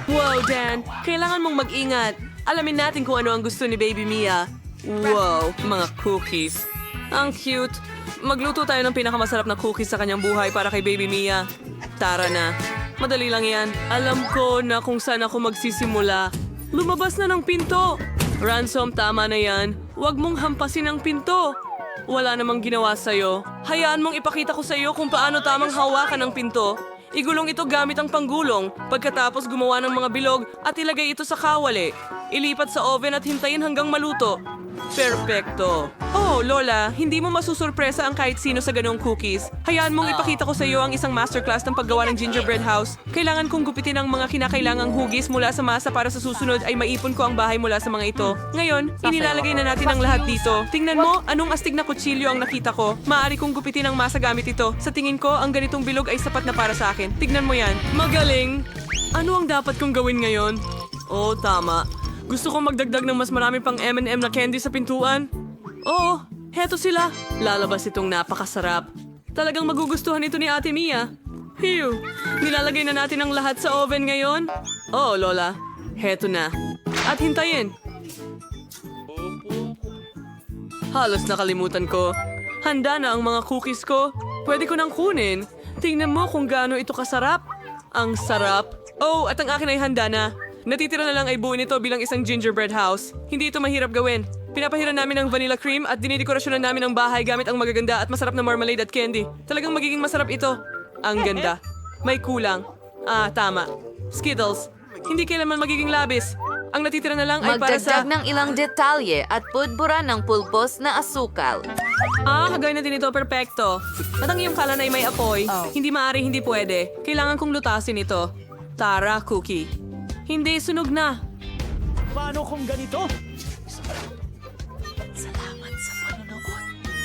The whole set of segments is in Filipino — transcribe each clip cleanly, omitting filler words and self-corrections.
Wow, Dan! Kailangan mong mag-ingat. Alamin natin kung ano ang gusto ni Baby Mia. Wow, mga cookies. Ang cute. Magluto tayo ng pinakamasarap na cookies sa kanyang buhay para kay Baby Mia. Tara na. Madali lang yan. Alam ko na kung saan ako magsisimula. Lumabas na ng pinto. Ransom, tama na yan. Huwag mong hampasin ang pinto. Wala namang ginawa sa'yo. Hayaan mong ipakita ko sa'yo kung paano tamang hawakan ang pinto. Igulong ito gamit ang panggulong, pagkatapos gumawa ng mga bilog at ilagay ito sa kawali. Ilipat sa oven at hintayin hanggang maluto. Perpekto. Oh, Lola, hindi mo masusurpresa ang kahit sino sa ganong cookies. Hayaan mong ipakita ko sa iyo ang isang masterclass ng paggawa ng gingerbread house. Kailangan kong gupitin ang mga kinakailangang hugis mula sa masa para sa susunod ay maipon ko ang bahay mula sa mga ito. Ngayon, inilalagay na natin ang lahat dito. Tingnan mo, anong astig na kutsilyo ang nakita ko. Maaari kong gupitin ang masa gamit ito. Sa tingin ko, ang ganitong bilog ay sapat na para sa akin. Tignan mo yan. Magaling! Ano ang dapat kong gawin ngayon? Oh, tama. Gusto kong magdagdag ng mas marami pang M&M na candy sa pintuan. Oo, heto sila. Lalabas itong napakasarap. Talagang magugustuhan ito ni Ate Mia. Phew! Nilalagay na natin ang lahat sa oven ngayon. Oo, Lola. Heto na. At hintayin. Halos nakalimutan ko. Handa na ang mga cookies ko. Pwede ko nang kunin. Tingnan mo kung gaano ito kasarap. Ang sarap. Oh, at ang akin ay handa na. Natitira na lang ay buuin ito bilang isang gingerbread house. Hindi ito mahirap gawin. Pinapahiran namin ng vanilla cream at dinidekorasyonan namin ang bahay gamit ang magaganda at masarap na marmalade at candy. Talagang magiging masarap ito. Ang ganda. May kulang. Ah, tama. Skittles. Hindi kailanman magiging labis. Ang natitira na lang ay para sa... Magdagdag ng ilang detalye at pudbura ng pulbos na asukal. Ah, gawin natin ito. Perpekto. At ang iyong kalan ay may apoy. Hindi maaari, hindi pwede. Kailangan kong lutasin ito. Tara, cookie. Hindi, sunog na. Paano kung ganito?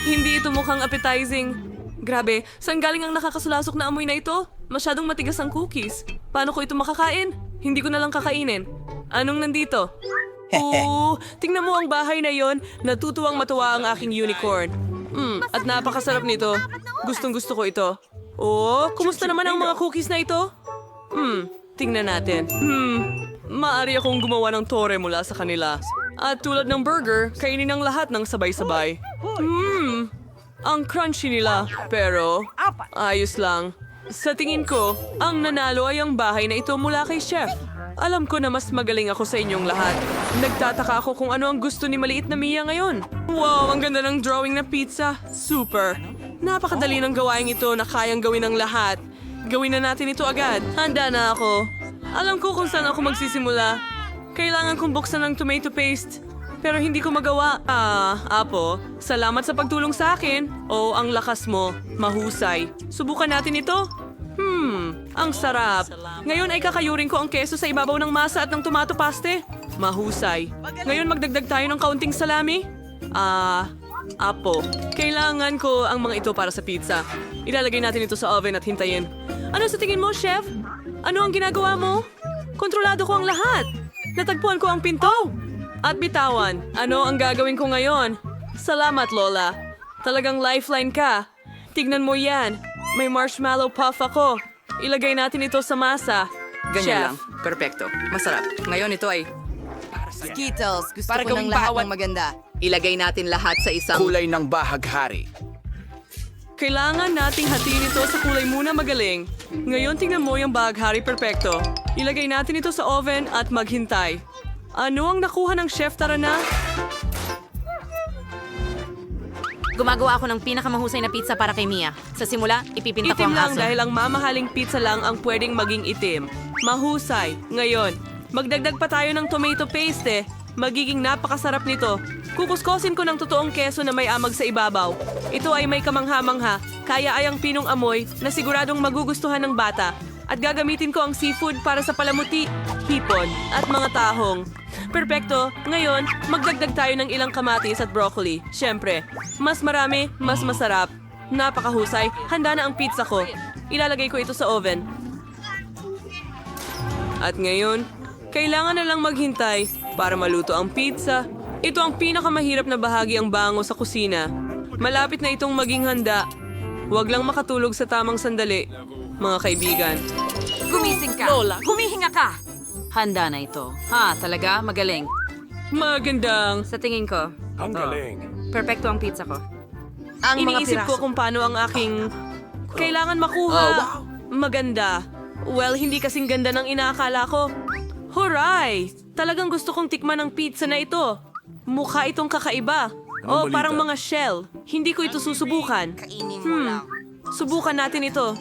Hindi ito mukhang appetizing. Grabe, saan galing ang nakakasulasok na amoy na ito? Masyadong matigas ang cookies. Paano ko ito makakain? Hindi ko na lang kakainin. Anong nandito? Oo, tingnan mo ang bahay na yon. Natutuwang matuwa ang aking unicorn. At napakasarap nito. Gustong gusto ko ito. Oh, kumusta naman ang mga cookies na ito? Tingnan natin. Maaari akong gumawa ng tore mula sa kanila. At tulad ng burger, kainin ang lahat ng sabay-sabay. Ang crunchy nila. Pero, ayos lang. Sa tingin ko, ang nanalo ay ang bahay na ito mula kay Chef. Alam ko na mas magaling ako sa inyong lahat. Nagtataka ako kung ano ang gusto ni maliit na Mia ngayon. Wow, ang ganda ng drawing na pizza. Super. Napakadali ng gawain ito na kayang gawin ng lahat. Gawin na natin ito agad. Handa na ako. Alam ko kung saan ako magsisimula. Kailangan kong buksan ng tomato paste. Pero hindi ko magawa. Apo, salamat sa pagtulong sa akin. Oh, ang lakas mo. Mahusay. Subukan natin ito. Ang sarap. Ngayon ay kakayurin ko ang keso sa ibabaw ng masa at ng tomato paste. Mahusay. Ngayon magdagdag tayo ng kaunting salami. Apo, kailangan ko ang mga ito para sa pizza. Ilalagay natin ito sa oven at hintayin. Ano sa tingin mo, Chef? Ano ang ginagawa mo? Kontrolado ko ang lahat. Natagpuan ko ang pinto. At bitawan, ano ang gagawin ko ngayon? Salamat, Lola. Talagang lifeline ka. Tignan mo yan. May marshmallow puff ako. Ilagay natin ito sa masa. Ganyan Chef. lang. Perpekto. Masarap. Ngayon ito ay... Skittles, gusto Para ko ng gawing lahat bawat- ng maganda. Ilagay natin lahat sa isang... Kulay ng bahaghari. Kailangan nating hatiin ito sa kulay muna magaling. Ngayon tingnan mo yung bahaghari perpekto. Ilagay natin ito sa oven at maghintay. Ano ang nakuha ng chef? Tara na? Gumagawa ako ng pinakamahusay na pizza para kay Mia. Sa simula, ipipinta ko Itim ang lang aso. dahil ang mamahaling pizza lang ang pwedeng maging itim. Mahusay. Ngayon, magdagdag pa tayo ng tomato paste. Magiging napakasarap nito. Kukuskosin ko ng totoong keso na may amag sa ibabaw. Ito ay may kamangha-mangha, kaya ay ang pinong amoy na siguradong magugustuhan ng bata. At gagamitin ko ang seafood para sa palamuti, hipon, at mga tahong. Perpekto. Ngayon, magdagdag tayo ng ilang kamatis at broccoli. Siyempre, mas marami, mas masarap. Napakahusay. Handa na ang pizza ko. Ilalagay ko ito sa oven. At ngayon, kailangan na lang maghintay para maluto ang pizza. Ito ang pinakamahirap na bahagi ang bango sa kusina. Malapit na itong maging handa. Huwag lang makatulog sa tamang sandali, mga kaibigan. Gumising ka! Lola, humihinga ka! Handa na ito. Talaga? Magaling. Magandang. Sa tingin ko, Ang galing. perpekto ang pizza ko. Iniisip ko kung paano ang aking kailangan makuha. Maganda. Well, hindi kasing ganda ng inaakala ko. Huray! Talagang gusto kong tikman ang pizza na ito. Mukha itong kakaiba. Anong balita? Parang mga shell. Hindi ko ito susubukan. Subukan natin ito.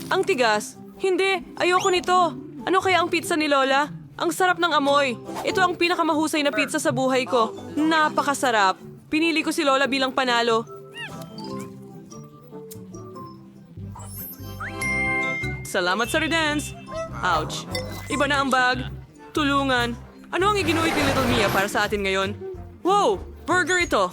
Ang tigas. Hindi, ayoko nito. Ano kaya ang pizza ni Lola? Ang sarap ng amoy. Ito ang pinakamahusay na pizza sa buhay ko. Napakasarap. Pinili ko si Lola bilang panalo. Salamat sa redance. Ouch. Iba na ang bag. Tulungan. Ano ang iginuit ni Little Mia para sa atin ngayon? Wow! Burger ito.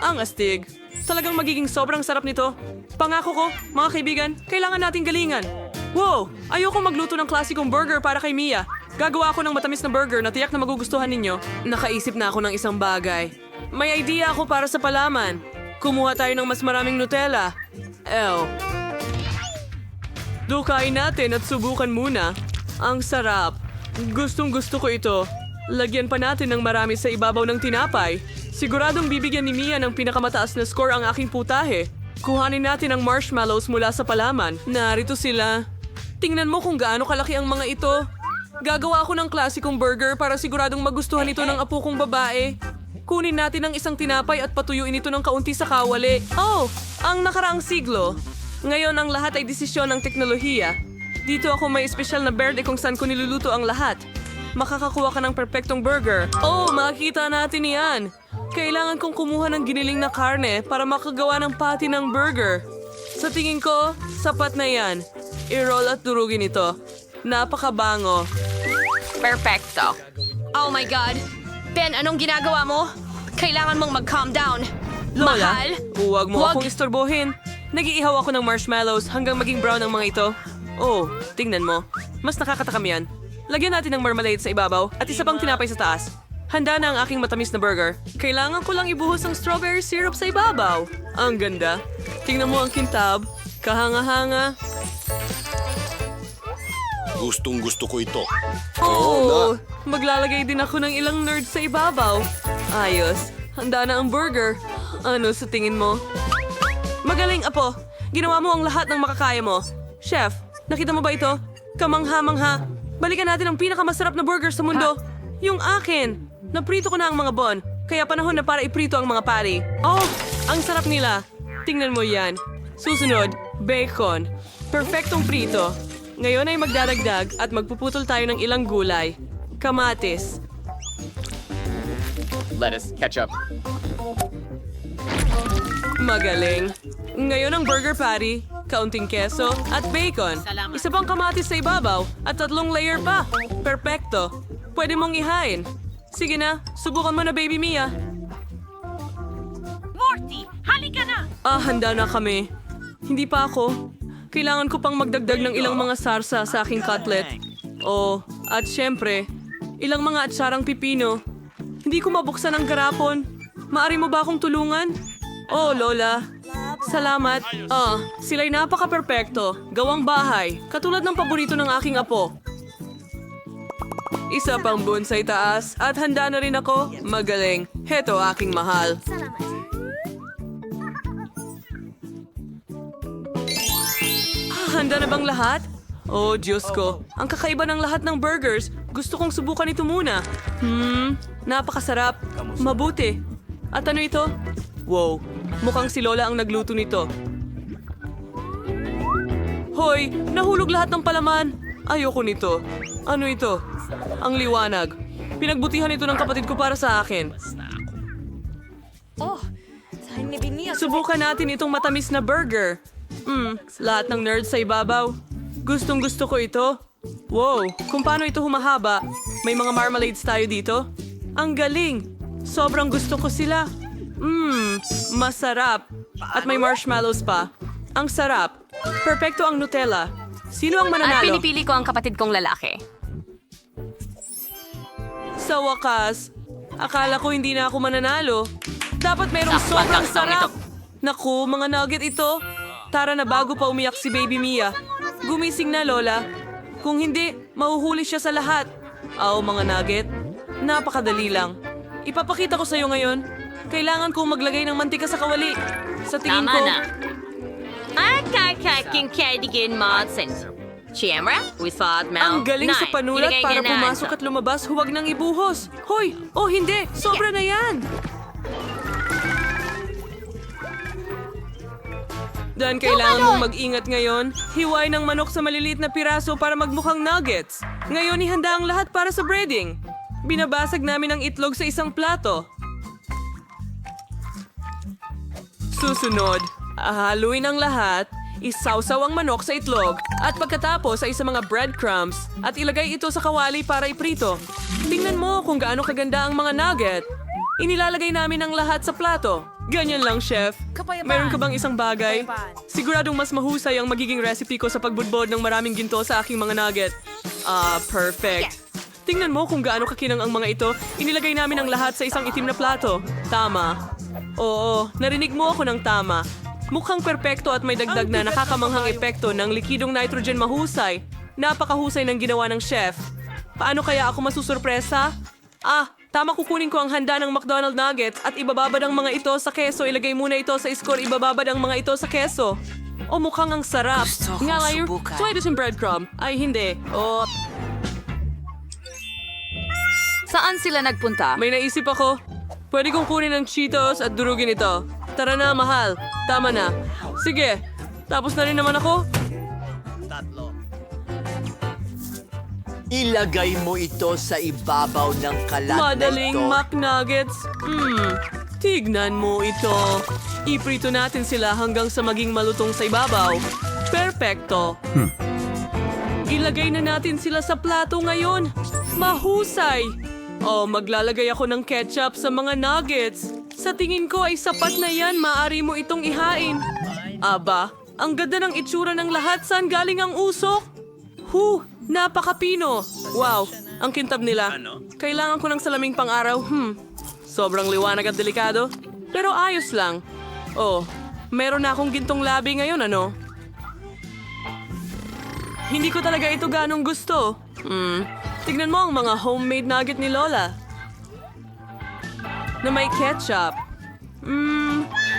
Ang astig. Talagang magiging sobrang sarap nito. Pangako ko, mga kaibigan, kailangan nating galingan. Wow! Ayoko magluto ng klasikong burger para kay Mia. Gagawa ako ng matamis na burger na tiyak na magugustuhan ninyo. Nakaisip na ako ng isang bagay. May idea ako para sa palaman. Kumuha tayo ng mas maraming Nutella. Dukain natin at subukan muna. Ang sarap. Gustong gusto ko ito. Lagyan pa natin ng marami sa ibabaw ng tinapay. Siguradong bibigyan ni Mia ng pinakamataas na score ang aking putahe. Kuhanin natin ang marshmallows mula sa palaman. Narito sila. Tingnan mo kung gaano kalaki ang mga ito. Gagawa ako ng klasikong burger para siguradong magustuhan ito ng apo kong babae. Kunin natin ang isang tinapay at patuyuin ito ng kaunti sa kawali. Oh, ang nakaraang siglo. Ngayon ang lahat ay desisyon ng teknolohiya. Dito ako may espesyal na berde kung saan ko niluluto ang lahat. Makakakuha ka ng perpektong burger. Oh, makikita natin yan. Kailangan kong kumuha ng giniling na karne para makagawa ng patty ng burger. Sa tingin ko, sapat na yan. I-roll at durugin ito. Napakabango. Perfecto. Oh my God. Ben, anong ginagawa mo? Kailangan mong mag-calm down. Lola, Mahal? huwag mo Huwag. akong istorbohin. Nag-iihaw ako ng marshmallows hanggang maging brown ang mga ito. Oh, tingnan mo. Mas nakakatakam yan. Lagyan natin ng marmalade sa ibabaw at isa pang tinapay sa taas. Handa na ang aking matamis na burger. Kailangan ko lang ibuhos ang strawberry syrup sa ibabaw. Ang ganda. Tingnan mo ang kintab. Kahanga-hanga. Gustong gusto ko ito. Oh, maglalagay din ako ng ilang nerds sa ibabaw. Ayos. Handa na ang burger. Ano sa tingin mo? Magaling, Apo. Ginawa mo ang lahat ng makakaya mo. Chef, nakita mo ba ito? Kamangha-mangha. Balikan natin ang pinakamasarap na burger sa mundo. Yung akin. Naprito ko na ang mga bon. Kaya panahon na para iprito ang mga patty. Oh, ang sarap nila. Tingnan mo yan. Susunod, bacon. Perfectong prito. Ngayon ay magdadagdag at magpuputol tayo ng ilang gulay. Kamatis. Lettuce, ketchup. Magaling. Ngayon ang burger patty, kaunting keso, at bacon. Isa pang kamatis sa ibabaw at 3 layer pa. Perpekto. Pwede mong ihain. Sige na, subukan mo na, baby Mia. Morty, halika na! Handa na kami. Hindi pa ako. Kailangan ko pang magdagdag ng ilang mga sarsa sa aking cutlet. Oh, at syempre, ilang mga atsarang pipino. Hindi ko mabuksan ang garapon. Maari mo ba akong tulungan? Oh, Lola. Salamat. Sila'y napaka-perpekto. Gawang bahay. Katulad ng paborito ng aking apo. Isa pang bonsai taas at handa na rin ako. Magaling. Heto aking mahal. Handa na bang lahat? Oh, Diyos ko. Ang kakaiba ng lahat ng burgers. Gusto kong subukan ito muna. Napakasarap. Mabuti. At ano ito? Wow, mukhang si Lola ang nagluto nito. Hoy, nahulog lahat ng palaman. Ayoko nito. Ano ito? Ang liwanag. Pinagbutihan ito ng kapatid ko para sa akin. Subukan natin itong matamis na burger. Lahat ng nerds sa ibabaw. Gustong gusto ko ito. Wow, kung paano ito humahaba. May mga marmalades tayo dito. Ang galing. Sobrang gusto ko sila. Masarap. At may marshmallows pa. Ang sarap. Perpekto ang Nutella. Sino ang At mananalo? pinipili ko ang kapatid kong lalaki. Sa wakas, akala ko hindi na ako mananalo. Dapat merong Sakpat sobrang ang song sarap. ito. Naku, mga nugget ito. Tara na bago pa umiyak si Baby Mia. Gumising na, Lola. Kung hindi, mahuhuli siya sa lahat. Mga nugget. Napakadali lang. Ipapakita ko sa'yo ngayon. Kailangan kong maglagay ng mantika sa kawali. Sa tingin ko... Ang galing sa panulat para pumasok at lumabas, huwag nang ibuhos. Hoy! Oh, hindi! Sobra na yan! Dan, kailangan mong mag-ingat ngayon. Hiway ng manok sa maliliit na piraso para magmukhang nuggets. Ngayon, ihanda ang lahat para sa breading. Binabasag namin ang itlog sa isang plato. Susunod, haluin ang lahat, isawsaw ang manok sa itlog, at pagkatapos ay sa mga breadcrumbs at ilagay ito sa kawali para iprito. Tingnan mo kung gaano kaganda ang mga nugget. Inilalagay namin ang lahat sa plato. Ganyan lang, chef. Meron ka bang isang bagay? Siguradong mas mahusay ang magiging recipe ko sa pagbudbod ng maraming ginto sa aking mga nugget. Perfect. Tingnan mo kung gaano kakinang ang mga ito. Inilagay namin ang lahat sa isang itim na plato. Tama. Oo, narinig mo ako ng tama. Mukhang perpekto at may dagdag na nakakamanghang epekto ng likidong nitrogen mahusay. Napakahusay ng ginawa ng chef. Paano kaya ako masusurpresa? Tama, kukunin ko ang handa ng McDonald's Nuggets at ibababad ang mga ito sa keso. Ilagay muna ito sa score, ibababad ang mga ito sa keso. Mukhang ang sarap. Nga layer, try this in breadcrumb. Ay, hindi. Saan sila nagpunta? May naisip ako. Pwede kong kunin ang Cheetos at durugin ito. Tara na, mahal. Tama na. Sige. Tapos na rin naman ako. Ilagay mo ito sa ibabaw ng kalat Madaling na ito. McNuggets. Tignan mo ito. Iprito natin sila hanggang sa maging malutong sa ibabaw. Perpekto. Ilagay na natin sila sa plato ngayon. Mahusay. Maglalagay ako ng ketchup sa mga nuggets. Sa tingin ko ay sapat na yan. Maaari mo itong ihain. Aba, ang ganda ng itsura ng lahat. Saan galing ang usok? Napakapino. Wow, ang kintab nila. Kailangan ko ng salaming pang-araw. Sobrang liwanag at delikado. Pero ayos lang. Meron na akong gintong labi ngayon, ano? Hindi ko talaga ito ganong gusto. Tignan mo ang mga homemade nugget ni Lola. Na may ketchup.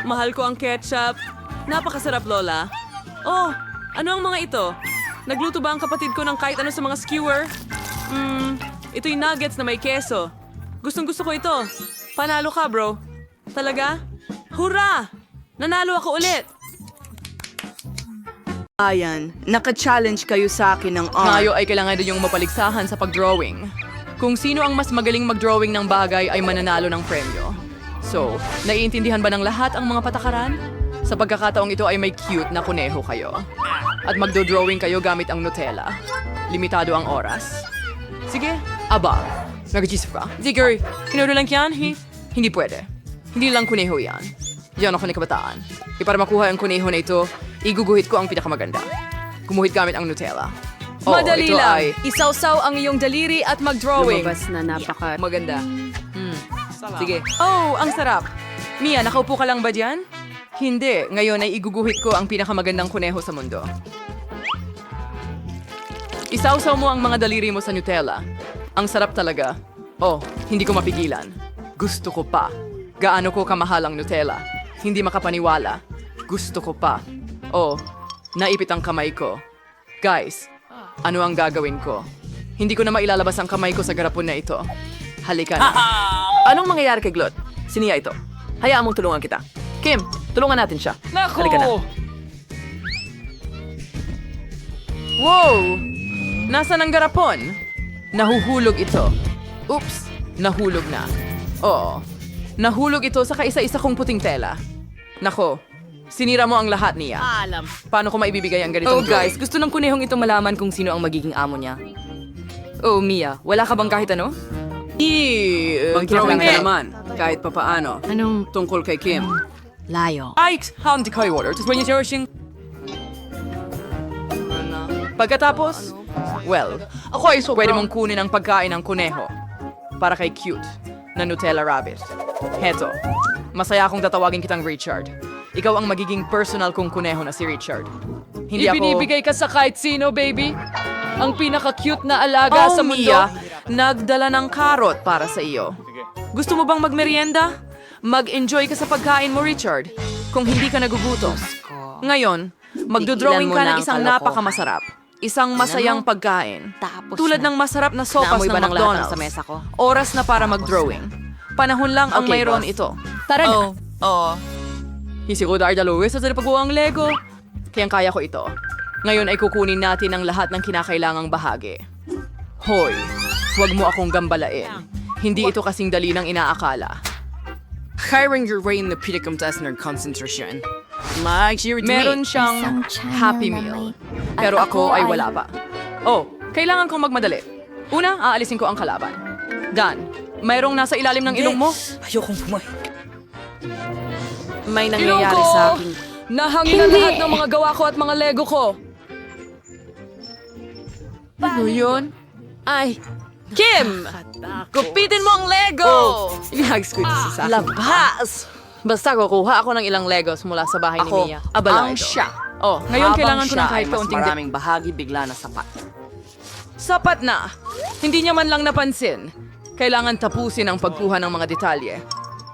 Mahal ko ang ketchup. Napakasarap, Lola. Ano ang mga ito? Nagluto ba ang kapatid ko ng kahit ano sa mga skewer? Ito'y nuggets na may keso. Gustong-gusto ko ito. Panalo ka, bro. Talaga? Hurra! Nanalo ako ulit! Ayan, naka-challenge kayo sa akin ng art. Tayo ay kailangan din yung mapaligsahan sa pag-drawing. Kung sino ang mas magaling mag-drawing ng bagay ay mananalo ng premyo. So, naiintindihan ba ng lahat ang mga patakaran? Sa pagkakataong ito ay may cute na kuneho kayo. At magdo-drawing kayo gamit ang Nutella. Limitado ang oras. Sige, nag-gisip ka. Digger, kinuro lang yan? Hindi pwede. Hindi lang kuneho yan. Yan ako ni kabataan. Para makuha ang kuneho na ito, iguguhit ko ang pinakamaganda. Gumuhit gamit ang Nutella. Madali ito lang. ay Isawsaw ang iyong daliri at mag-drawing. maganda. Sige. Ang sarap. Mia, nakaupo ka lang ba dyan? Hindi. Ngayon ay iguguhit ko ang pinakamagandang kuneho sa mundo. Isawsaw mo ang mga daliri mo sa Nutella. Ang sarap talaga. Hindi ko mapigilan. Gusto ko pa. Gaano ko kamahal ang Nutella. Hindi makapaniwala. Gusto ko pa. Naipit ang kamay ko. Guys, ano ang gagawin ko? Hindi ko na mailalabas ang kamay ko sa garapon na ito. Halika na. Anong mangyayari kay Glot? Siniya ito. Hayaan mong tulungan kita. Kim, tulungan natin siya. Halika na. Wow! Nasaan ang garapon? Nahuhulog ito. Oops! Nahulog na. Nahulog ito sa kaisa-isa kong puting tela. Nako, sinira mo ang lahat niya. Paano ko maibibigay ang ganitong drawing? Gusto ng kunehong ito malaman kung sino ang magiging amo niya. Mia, wala ka bang kahit ano? Mag-drawing ka naman, kahit papaano. Anong Tungkol kay Kim. layo? Hindi kayo order. Pagkatapos, pwede mong kunin ang pagkain ng kuneho para kay cute na Nutella Rabbit. Heto, masaya akong tatawagin kitang Richard. Ikaw ang magiging personal kong kuneho na si Richard. Hindi ako... Ibinibigay ka sa kahit sino, baby. Ang pinaka-cute na alaga Oh, sa mundo. Mia, nagdala ng karot para sa iyo. Gusto mo bang magmerienda? Mag-enjoy ka sa pagkain mo, Richard. Kung hindi ka nagugutom. Ngayon, magdodrawing Tigilan mo ka na ng ang isang kalokohan. napakamasarap. Isang masayang pagkain. Tapos Tulad na. ng masarap na sopas Naamoy ng ba ng lahat ng McDonald's. sa mesa ko? Oras na para mag-drawing. Panahon lang ang Okay, mayroon boss. ito. Tara na. Oo. Hisiko Darda Lewis sa pagbuo ang Lego. Kayang kaya ko ito. Ngayon ay kukunin natin ang lahat ng kinakailangang bahagi. Hoy, huwag mo akong gambalain. Hindi ito kasing dali ng inaakala. Hiring your way in the pinakamataasan ng konsentrasyon. Meron siyang Happy Meal. Pero ako ay wala pa. Oh, kailangan kong magmadali. Una, aalisin ko ang kalaban. Dan, mayroong nasa ilalim ng ilong mo? May nangyayari sa akin. Nahangin na lahat ng mga gawa ko at mga Lego ko. Ano yun? Ay, Kim! Gupitin mo ang Lego! Labas! Basta kukuha ako ng ilang Legos mula sa bahay ni Mia. Abala ang ito. siya. Oh, ngayon Habang kailangan ko siya ng kahit ay mas kaunting maraming bahagi bigla na sapat. Sapat na. Hindi niya man lang napansin. Kailangan tapusin ang pagkuha ng mga detalye.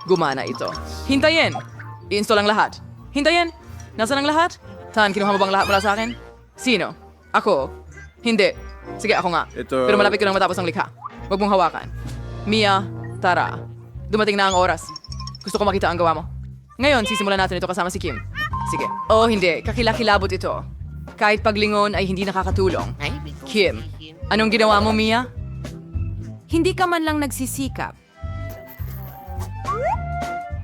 Gumana ito. Hintayin! I-install ang lahat. Hintayin! Nasaan ang lahat? Tan, kinuha mo bang lahat mula sa akin? Sino? Ako? Hindi. Sige, ako nga. Pero malapit ko nang matapos ang likha. Huwag mong hawakan. Mia, tara. Dumating na ang oras. Gusto ko makita ang gawa mo. Ngayon, sisimulan natin ito kasama si Kim. Sige. Oh, hindi. Kakilakilabot ito. Kahit paglingon ay hindi nakakatulong. Kim, anong ginawa mo, Mia? hindi ka man lang nagsisikap.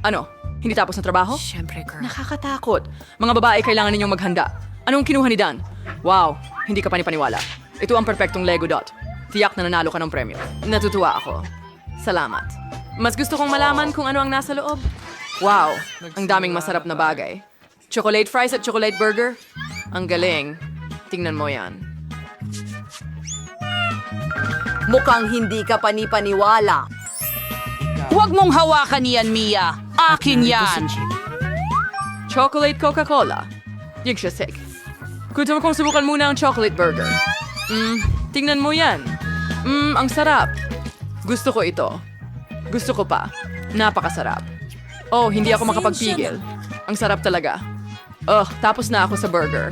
Ano? Hindi tapos na trabaho? Siyempre, girl. Nakakatakot. Mga babae, kailangan ninyong maghanda. Anong kinuha ni Dan? Wow, hindi ka panipaniwala. Ito ang perpektong Lego Dot. Tiyak na nanalo ka ng premyo. Natutuwa ako. Salamat. Mas gusto kong malaman kung ano ang nasa loob. Wow, ang daming masarap na bagay. Chocolate fries at chocolate burger? Ang galing. Tingnan mo yan. Mukhang hindi ka panipaniwala. Huwag mong hawakan yan, Mia. Akin yan. Chocolate Coca-Cola. Yigshasik. Gusto mo kong subukan muna ang chocolate burger. Tingnan mo yan. Ang sarap. Gusto ko ito. Gusto ko pa. Napakasarap. Oh, hindi ako makapagpigil. Ang sarap talaga. Tapos na ako sa burger.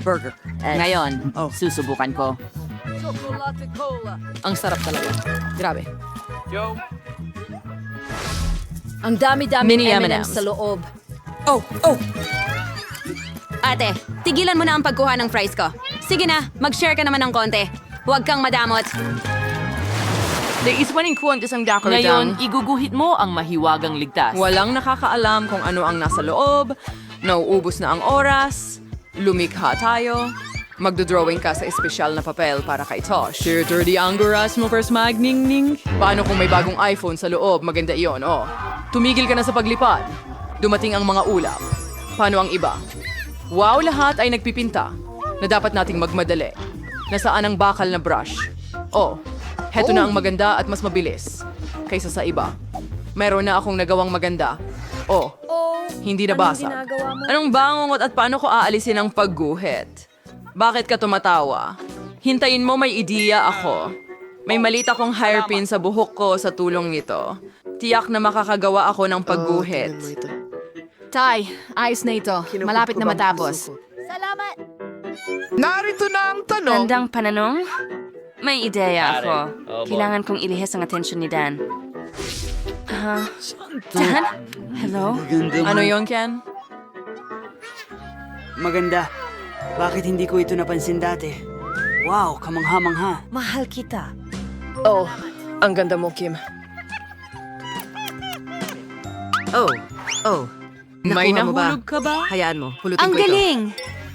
Burger. Ngayon, susubukan ko. Ang sarap talaga. Grabe. Ang dami-dami Mini M&M's M&Ms. sa loob. Ate, tigilan mo na ang pagkuha ng fries ko. Sige na, mag-share ka naman ng konti. Huwag kang madamot. Naisipanin ko ang isang decorator. Ngayon, iguguhit mo ang mahiwagang ligtas. Walang nakakaalam kung ano ang nasa loob. Nauubos na ang oras. Lumikha tayo. Magdodrawing ka sa espesyal na papel para kay Tosh. Share di Angoras mo first magningning. Paano kung may bagong iPhone sa loob? Maganda iyon, oh. Tumigil ka na sa paglipad. Dumating ang mga ulap. Paano ang iba? Wow, lahat ay nagpipinta na dapat nating magmadali. Nasaan ang bakal na brush? Oh, heto na ang maganda at mas mabilis kaysa sa iba. Meron na akong nagawang maganda. Oh, hindi nabasa. Anong bangungot at paano ko aalisin ang pagguhit? Bakit ka tumatawa? Hintayin mo, may ideya ako. May malit akong hairpin sa buhok ko sa tulong nito. Tiyak na makakagawa ako ng pagguhit. Tay, ayos na ito. Malapit na matapos. Narito na ang tanong. Tandang pananong? May ideya ako. Kailangan kong ilihis ang atensyon ni Dan. Dan? Hello? Ano yon, Ken? Maganda. Bakit hindi ko ito napansin dati? Wow, kamangha-mangha. Mahal kita. Oh, ang ganda mo, Kim. May Nakuha mo ba? nahulog ka ba? Hayaan mo, pulutin Ang ko ito. galing!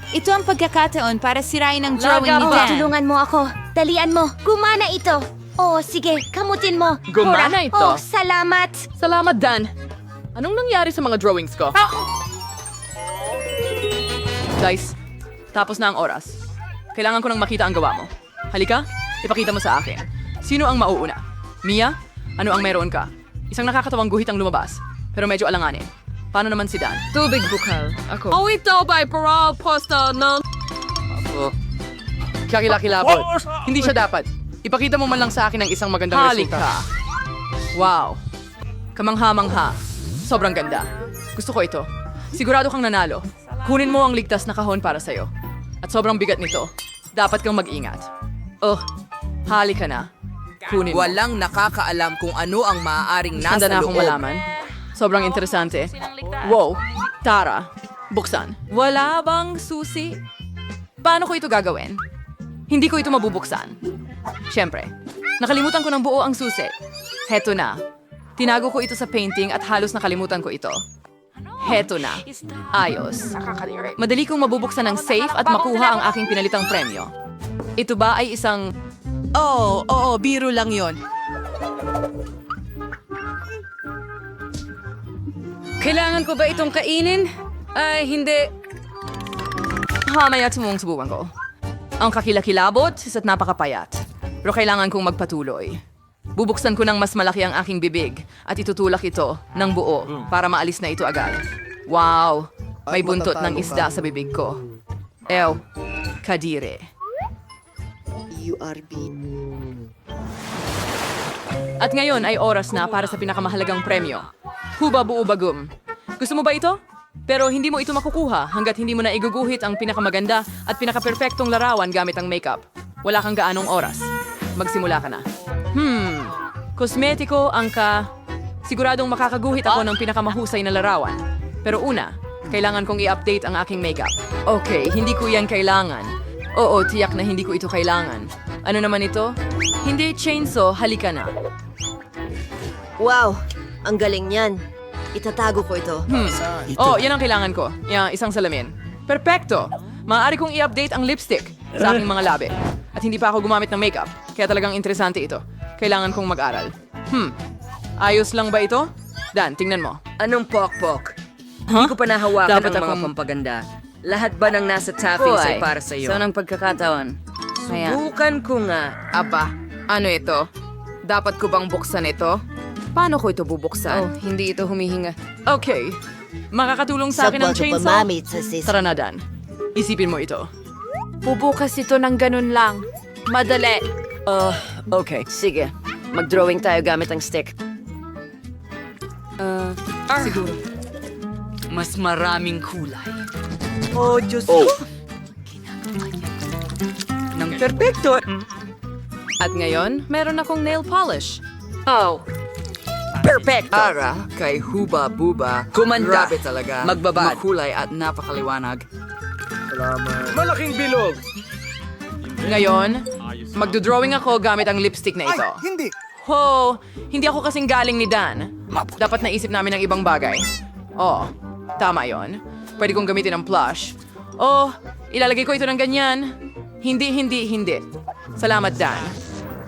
Ito ang pagkakataon para sirain ang drawing ni Dan. Tulungan mo ako. Dalian mo. Gumana ito. Oh, sige. Kamutin mo. Gumana Cora. ito. Oh, salamat. Salamat, Dan. Anong nangyari sa mga drawings ko? Guys, tapos na ang oras. Kailangan ko nang makita ang gawa mo. Halika, ipakita mo sa akin. Sino ang mauuna? Mia, ano ang meron ka? Isang nakakatawang guhit ang lumabas, pero medyo alanganin. Paano naman si Dan? Tubig bukal. Ako. Oh, ito by Paral Posta ng... Kakilakilabot. Hindi siya dapat. Ipakita mo man lang sa akin ang isang magandang resulta. Wow. Kamangha-mangha. Sobrang ganda. Gusto ko ito. Sigurado kang nanalo. Kunin mo ang ligtas na kahon para sa'yo. At sobrang bigat nito. Dapat kang mag-ingat. Oh, halika na. Kunin mo. Walang nakakaalam kung ano ang maaaring nasa Handa na loob. akong malaman. Sobrang interesante. Wow. Tara, buksan. Wala bang susi? Paano ko ito gagawin? Hindi ko ito mabubuksan. Siyempre, nakalimutan ko ng buo ang susi. Heto na. Tinago ko ito sa painting at halos nakalimutan ko ito. Heto na. Ayos. Madali kong mabubuksan ng safe at makuha ang aking pinalitang premyo. Ito ba ay isang... Oo, biro lang yon. Kailangan ko ba itong kainin? Ay, hindi. Mamaya tumong subukan ko. Ang kakilakilabot at napakapayat. Pero kailangan kong magpatuloy. Bubuksan ko ng mas malaki ang aking bibig at itutulak ito ng buo para maalis na ito agad. Wow! May buntot ng isda sa bibig ko. Ew, kadire. At ngayon ay oras na para sa pinakamahalagang premyo. Huba Buo Bagum. Gusto mo ba ito? Pero hindi mo ito makukuha hanggat hindi mo na iguguhit ang pinakamaganda at pinakaperfectong larawan gamit ang makeup. Wala kang gaanong oras. Magsimula ka na. Kosmetiko ang Siguradong makakaguhit ako ng pinakamahusay na larawan. Pero una, kailangan kong i-update ang aking makeup. Okay, hindi ko yan kailangan. Oo, tiyak na hindi ko ito kailangan. Ano naman ito? Hindi chainsaw, halika na. Wow, ang galing niyan. Itatago ko ito. Oh, yan ang kailangan ko. Yan, isang salamin. Perpekto! Maaari kong i-update ang lipstick sa aking mga labi. At hindi pa ako gumamit ng makeup, kaya talagang interesante ito. Kailangan kong mag-aral. Ayos lang ba ito? Dan, tingnan mo. Anong pokpok? Hindi ko pa nahawakan Dapat ang mga akong- pampaganda. Lahat ba ng nasa taffings ay para sa iyo? So, ng pagkakataon. Kaya, Bukan ko nga. Aba, ano ito? Dapat ko bang buksan ito? Paano ko ito bubuksan? Hindi ito humihinga. Okay. Makakatulong sa akin ang chainsaw? Tara na, Dan. Isipin mo ito. Bubukas ito ng ganun lang. Madali. Okay, sige. Mag-drawing tayo gamit ang stick. Siguro. Mas maraming kulay. Oh, Diyos ko. Nang perpekto. At ngayon, meron akong nail polish. Oh. Perfecto. Para kay Huba Buba. Kumanda. Grabe talaga. Magbabad. Makulay at napakaliwanag. Malaking bilog. Ngayon, magdodrawing ako gamit ang lipstick na ito. Hindi. Hindi ako kasing galing ni Dan. Dapat naisip namin ng ibang bagay. Oh, tama yon. Pwede kong gamitin ang blush. Oh, ilalagay ko ito ng ganyan. Hindi. Salamat, Dan.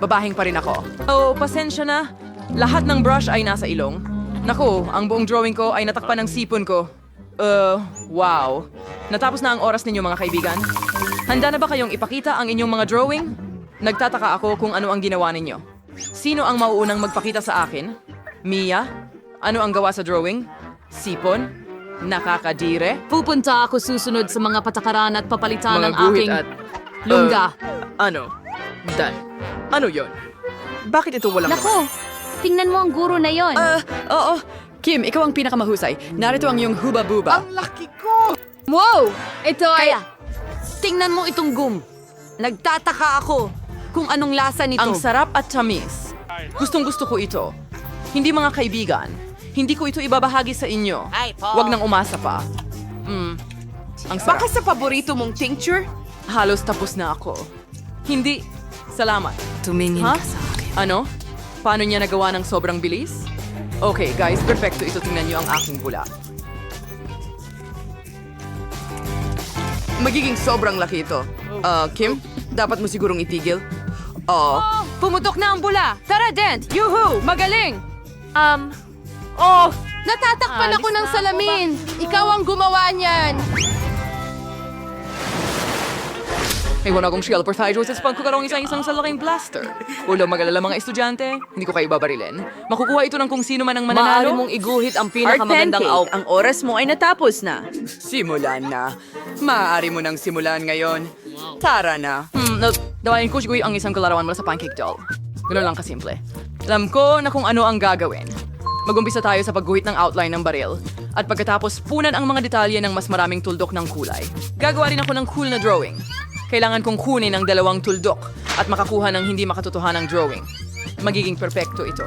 Babahing pa rin ako. Oh, pasensya na. Lahat ng brush ay nasa ilong. Naku, ang buong drawing ko ay natakpan ng sipon ko. Wow. Natapos na ang oras ninyo, mga kaibigan. Handa na ba kayong ipakita ang inyong mga drawing? Nagtataka ako kung ano ang ginawa ninyo. Sino ang mauunang magpakita sa akin? Mia? Ano ang gawa sa drawing? Sipon? Nakakadire? Pupunta ako susunod sa mga patakaran at papalitan Mga ng guhit aking at... lungga. Ano? Dan? Ano yon? Bakit ito walang... Nako, tingnan mo ang guro na yon. Oo. Kim, ikaw ang pinakamahusay. Narito ang iyong huba-buba. Wow! Ito ay... Tingnan mo itong gum. Nagtataka ako kung anong lasa nito. Ang sarap at tamis. Gustong-gusto ko ito. Hindi mga kaibigan. Hindi ko ito ibabahagi sa inyo. Huwag nang umasa pa. Ang sarap. Baka sa paborito mong tincture? Halos tapos na ako. Hindi. Salamat. Tumingin Ha? ka sa akin. Ano? Paano niya nagawa ng sobrang bilis? Okay, guys, perfecto ito. Tingnan niyo ang aking bula. Magiging sobrang laki ito. Kim, dapat mo sigurong itigil. Pumutok na ang bula. Tara, Dent! Yuhu! Magaling! Natatakpan ako ng salamin. Ikaw ang gumawa niyan. May wala akong shell for hydros sa pagkukarong isang salaking blaster. Ulo magalala mga estudyante, hindi ko kayo babarilin. Makukuha ito ng kung sino man ang Maaari mananalo. mong iguhit ang pinakamagandang Ang oras mo ay natapos na. Simulan na. Maaari mo nang simulan ngayon. Tara na. Dawain ko siguro ang isang kalarawan mula sa pancake doll. Ganun lang kasimple. Alam ko na kung ano ang gagawin. Mag-umpisa tayo sa pagguhit ng outline ng baril. At pagkatapos punan ang mga detalye ng mas maraming tuldok ng kulay. Gagawa rin ako ng cool na drawing. Kailangan kong kunin ang 2 tuldok at makakuha ng hindi makatotohanang drawing. Magiging perpekto ito.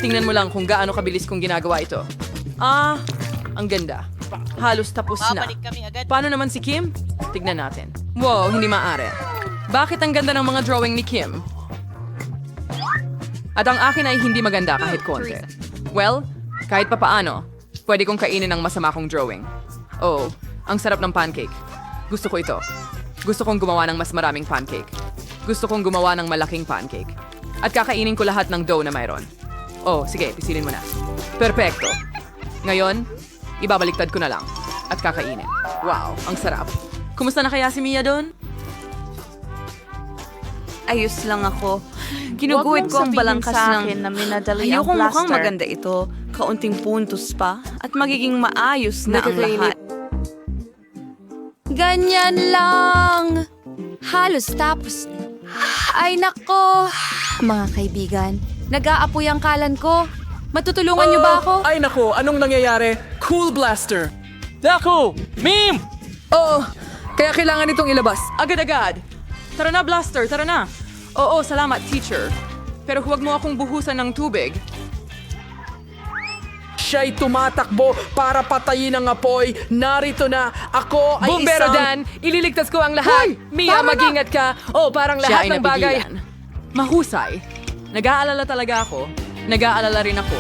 Tingnan mo lang kung gaano kabilis kong ginagawa ito. Ang ganda. Halos tapos na. Paano naman si Kim? Tignan natin. Wow, hindi maaari. Bakit ang ganda ng mga drawing ni Kim? At ang akin ay hindi maganda kahit konti. Well, kahit papaano, pwede kong kainin ang masama kong drawing. Oh, ang sarap ng pancake. Gusto ko ito. Gusto kong gumawa ng mas maraming pancake. Gusto kong gumawa ng malaking pancake. At kakainin ko lahat ng dough na mayroon. Oh, sige, pisilin mo na. Perpekto. Ngayon, ibabaliktad ko na lang. At kakainin. Wow, ang sarap. Kumusta na kaya si Mia doon? Ayos lang ako. Ginuguhit ko ang balangkas ng... na minadali Ayokong mukhang maganda ito. Kaunting puntos pa. At magiging maayos na ang lahat. Ganyan lang. Halos tapos. Ay nako. Mga kaibigan, nag-aapoy ang kalan ko. Matutulungan niyo ba ako? Ay nako, anong nangyayari? Cool Blaster! Naku! Meme! Oo, kaya kailangan itong ilabas. Agad-agad. Tara na, Blaster, tara na. Oo, salamat, teacher. Pero huwag mo akong buhusan ng tubig. Siya'y tumatakbo para patayin ang apoy. Narito na, ako ay Bumbero isang... Dan, ililigtas ko ang lahat. Mia, mag-ingat ka. Oh, parang lahat ng bagay. Mahusay. Nag-aalala talaga ako. Nag-aalala rin ako.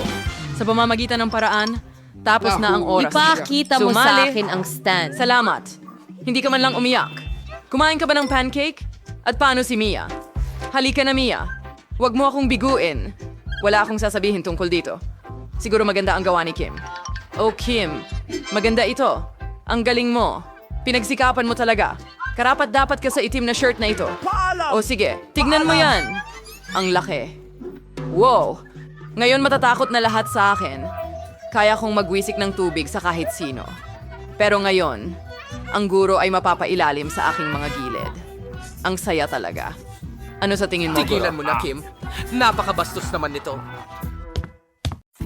Sa pamamagitan ng paraan, tapos na ang oras. Ipakita mo sa akin ang stand. Salamat. Hindi ka man lang umiyak. Kumain ka ba ng pancake? At paano si Mia? Halika na, Mia. Huwag mo akong biguin. Wala akong sasabihin tungkol dito. Siguro maganda ang gawa ni Kim. Oh, Kim. Maganda ito. Ang galing mo. Pinagsikapan mo talaga. Karapat dapat ka sa itim na shirt na ito. O sige, tignan mo yan. Ang laki. Wow. Ngayon matatakot na lahat sa akin. Kaya kong magwisik ng tubig sa kahit sino. Pero ngayon, ang guro ay mapapailalim sa aking mga gilid. Ang saya talaga. Ano sa tingin mo, Tigilan guro? mo na, Kim. Napakabastos naman nito.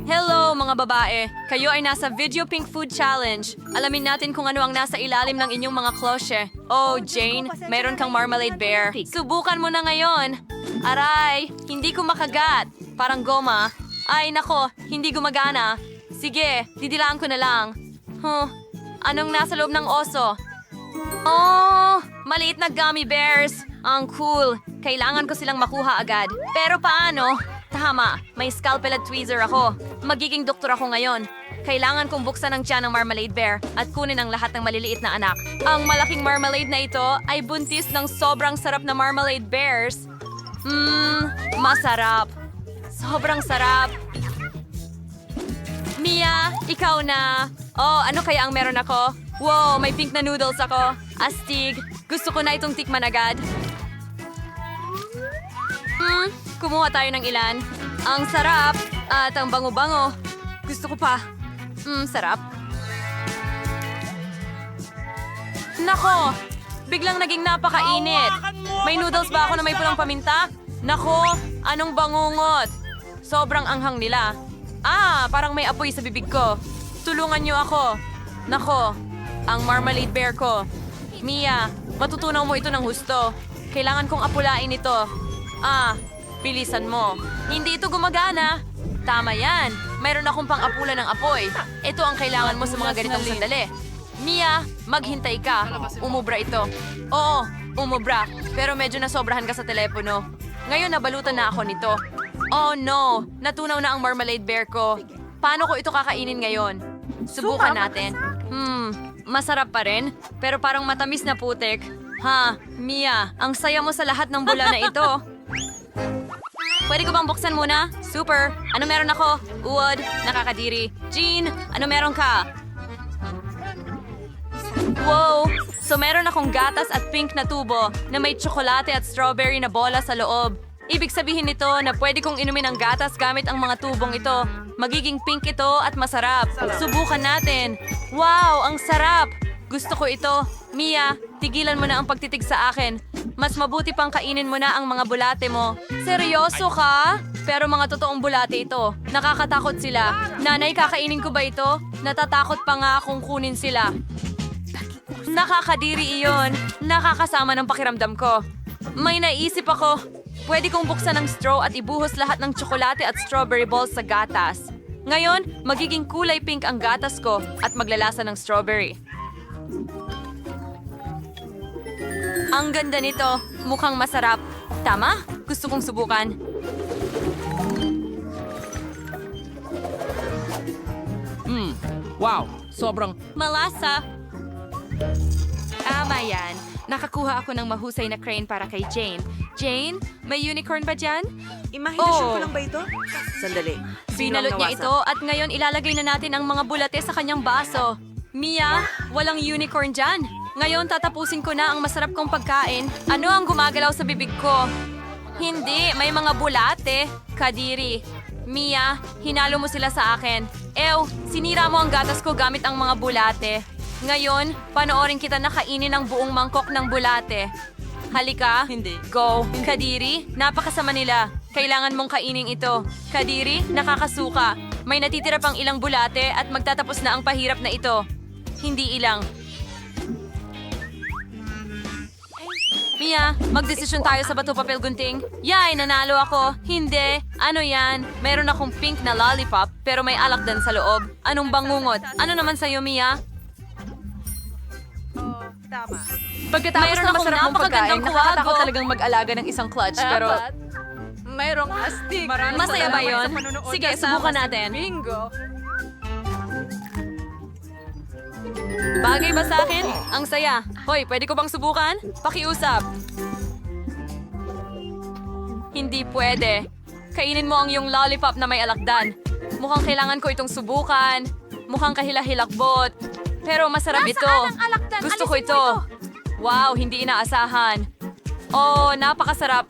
Hello mga babae! Kayo ay nasa Video Pink Food Challenge. Alamin natin kung ano ang nasa ilalim ng inyong mga klosye. Oh, Jane, meron kang marmalade bear. Subukan mo na ngayon. Aray, hindi ko makagat. Parang goma. Ay nako, hindi gumagana. Sige, didilaan ko na lang. Anong nasa loob ng oso? Oh, maliit na gummy bears. Ang cool. Kailangan ko silang makuha agad. Pero paano? Tama, may scalpel at tweezer ako. Magiging doktor ako ngayon. Kailangan kong buksan ang tiyan ng marmalade bear at kunin ang lahat ng maliliit na anak. Ang malaking marmalade na ito ay buntis ng sobrang sarap na marmalade bears. Masarap. Sobrang sarap. Mia, ikaw na. Oh, ano kaya ang meron ako? Wow, may pink na noodles ako. Astig. Gusto ko na itong tikman agad. Kumuha tayo ng ilan. Ang sarap at ang bango-bango. Gusto ko pa. Sarap. Nako! Biglang naging napakainit. May noodles ba ako na may pulang paminta? Nako! Anong bangungot? Sobrang anghang nila. Parang may apoy sa bibig ko. Tulungan niyo ako. Nako! Ang marmalade bear ko. Mia, matutunaw mo ito ng husto. Kailangan kong apulain ito. Bilisan mo. Hindi ito gumagana. Tama yan. Mayroon akong pang-apula ng apoy. Ito ang kailangan mo sa mga ganitong sandali. Mia, maghintay ka. Umubra ito. Oo, umubra. Pero medyo nasobrahan ka sa telepono. Ngayon nabalutan na ako nito. Oh no, natunaw na ang marmalade bear ko. Paano ko ito kakainin ngayon? Subukan natin. Masarap pa rin, pero parang matamis na putik. Mia, ang saya mo sa lahat ng bula na ito. Pwede ko bang buksan muna? Super! Ano meron ako? Wood, nakakadiri. Jean, ano meron ka? Wow! So meron akong gatas at pink na tubo na may tsokolate at strawberry na bola sa loob. Ibig sabihin nito na pwede kong inumin ang gatas gamit ang mga tubong ito. Magiging pink ito at masarap. Subukan natin. Wow, ang sarap! Gusto ko ito. Mia, tigilan mo na ang pagtitig sa akin. Mas mabuti pang kainin mo na ang mga bulate mo. Seryoso ka? Pero mga totoong bulate ito. Nakakatakot sila. Nanay, kakainin ko ba ito? Natatakot pa nga akong kunin sila. Nakakadiri iyon. Nakakasama ng pakiramdam ko. May naisip ako. Pwede kong buksan ng straw at ibuhos lahat ng tsokolate at strawberry balls sa gatas. Ngayon, magiging kulay pink ang gatas ko at maglalasa ng strawberry. Ang ganda nito. Mukhang masarap. Tama? Gusto kong subukan. Wow, sobrang... Malasa. Tama yan. Nakakuha ako ng mahusay na crane para kay Jane. Jane, may unicorn ba dyan? Imahinasyon Oh. ko lang ba ito? Sandali. Binalot niya ito at ngayon ilalagay na natin ang mga bulate sa kanyang baso. Mia, walang unicorn dyan. Ngayon tatapusin ko na ang masarap kong pagkain. Ano ang gumagalaw sa bibig ko? Hindi, may mga bulate. Kadiri. Mia, hinalo mo sila sa akin. Ew, sinira mo ang gatas ko gamit ang mga bulate. Ngayon, panoorin kita na kainin ang buong mangkok ng bulate. Halika. Hindi. Go. Kadiri, napakasama nila. Kailangan mong kainin ito. Kadiri, nakakasuka. May natitira pang ilang bulate at magtatapos na ang pahirap na ito. Hindi ilang. Mia, magdesisyon tayo sa bato papel gunting. Yay, nanalo ako. Hindi. Ano yan? Mayroon akong pink na lollipop pero may alak din sa loob. Anong bangungot? Ano naman sa'yo, Mia? Pagkatapos Mayroon ng akong masarap mong pagkain, napakagandang nakakatakot kuwago. talagang mag-alaga ng isang clutch. Pero mayroong astig. Masaya ba yon? Sige, subukan natin. Bingo. Bagay ba sa akin? Ang saya. Hoy, pwede ko bang subukan? Pakiusap. Hindi pwede. Kainin mo ang iyong lollipop na may alakdan. Mukhang kailangan ko itong subukan. Mukhang kahilahilakbot. Pero masarap ito. Gusto ko ito. Wow, hindi inaasahan. Oh, napakasarap.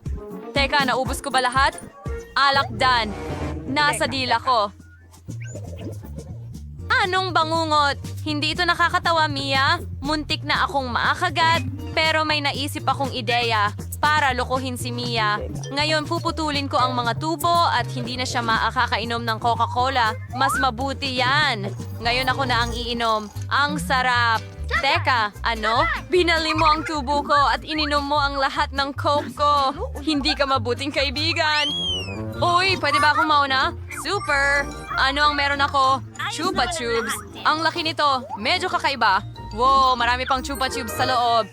Teka, naubos ko ba lahat? Alakdan. Nasa dila ko. Anong bangungot? Hindi ito nakakatawa, Mia. Muntik na akong maakagat, pero may naisip akong ideya para lokohin si Mia. Ngayon puputulin ko ang mga tubo at hindi na siya makakainom ng Coca-Cola. Mas mabuti yan. Ngayon ako na ang iinom. Ang sarap. Teka, ano? Binali mo ang tubo ko at ininom mo ang lahat ng Coke ko. Hindi ka mabuting kaibigan. Uy, pwede ba akong mauna? Super! Ano ang meron ako? Chupa Tubes. Ang laki nito. Medyo kakaiba. Wow, marami pang Chupa Tubes sa loob.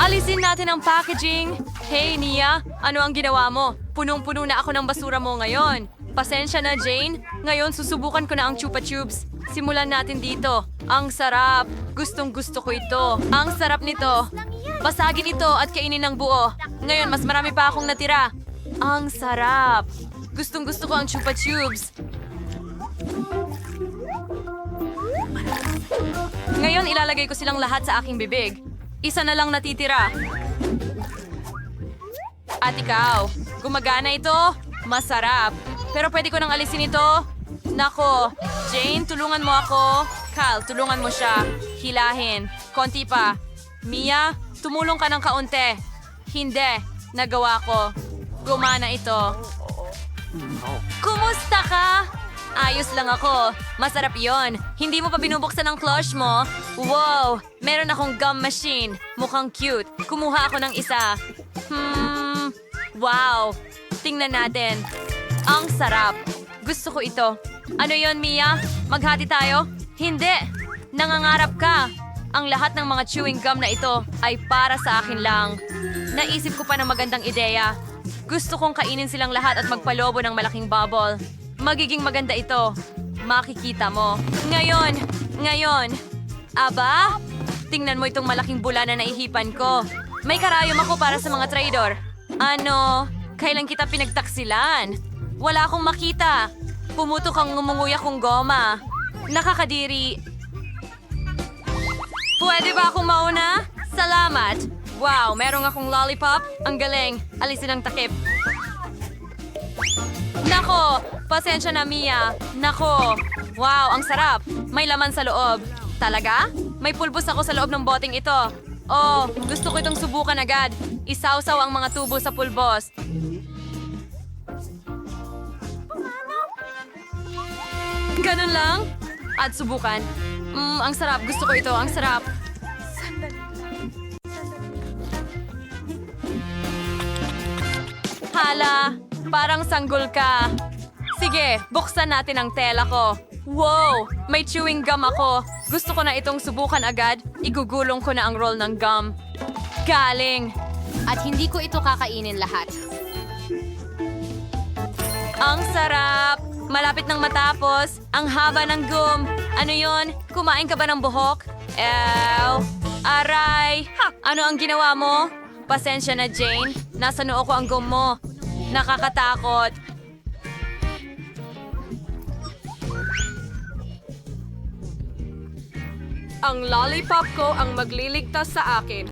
Alisin natin ang packaging. Hey, Nia. Ano ang ginawa mo? Punong-puno na ako ng basura mo ngayon. Pasensya na, Jane. Ngayon, susubukan ko na ang Chupa Tubes. Simulan natin dito. Ang sarap. Gustong-gusto ko ito. Ang sarap nito. Basagin ito at kainin ng buo. Ngayon, mas marami pa akong natira. Ang sarap. Gustong-gusto ko ang Chupa Tubes. Ngayon, ilalagay ko silang lahat sa aking bibig. Isa na lang natitira. At ikaw, gumagana ito? Masarap. Pero pwede ko nang alisin ito? Nako, Jane, tulungan mo ako. Kyle, tulungan mo siya. Hilahin. Konti pa. Mia, tumulong ka ng kaunti. Hindi. Nagawa ko. Gumana ito. Kumusta ka? Ayos lang ako. Masarap yon. Hindi mo pa binubuksan ang clutch mo? Wow! Meron akong gum machine. Mukhang cute. Kumuha ako ng isa. Wow! Tingnan natin. Ang sarap. Gusto ko ito. Ano yon, Mia? Maghati tayo? Hindi! Nangangarap ka. Ang lahat ng mga chewing gum na ito ay para sa akin lang. Naisip ko pa ng magandang ideya. Gusto kong kainin silang lahat at magpalobo ng malaking bubble. Magiging maganda ito. Makikita mo. Ngayon. Aba? Tingnan mo itong malaking bula na naihipan ko. May karayom ako para sa mga traidor. Ano? Kailan kita pinagtaksilan? Wala akong makita. Pumutok ang ngumunguya kong goma. Nakakadiri. Pwede ba akong mauna? Salamat. Wow, merong akong lollipop. Ang galing. Alisin ang takip. Nako, pasensya na, Mia. Nako. Wow, ang sarap. May laman sa loob. Talaga? May pulbos ako sa loob ng boteng ito. Oh, gusto ko itong subukan agad. Isawsaw ang mga tubo sa pulbos. Ganun lang? At subukan. Ang sarap. Gusto ko ito. Ang sarap. Hala, parang sanggol ka. Sige, buksan natin ang tela ko. Wow, may chewing gum ako. Gusto ko na itong subukan agad. Igugulong ko na ang roll ng gum. Galing. At hindi ko ito kakainin lahat. Ang sarap! Malapit nang matapos. Ang haba ng gum. Ano yon? Kumain ka ba ng buhok? Ew! Aray! Ano ang ginawa mo? Pasensya na, Jane. Nasa noo ko ang gum mo. Nakakatakot. Ang lollipop ko ang magliligtas sa akin.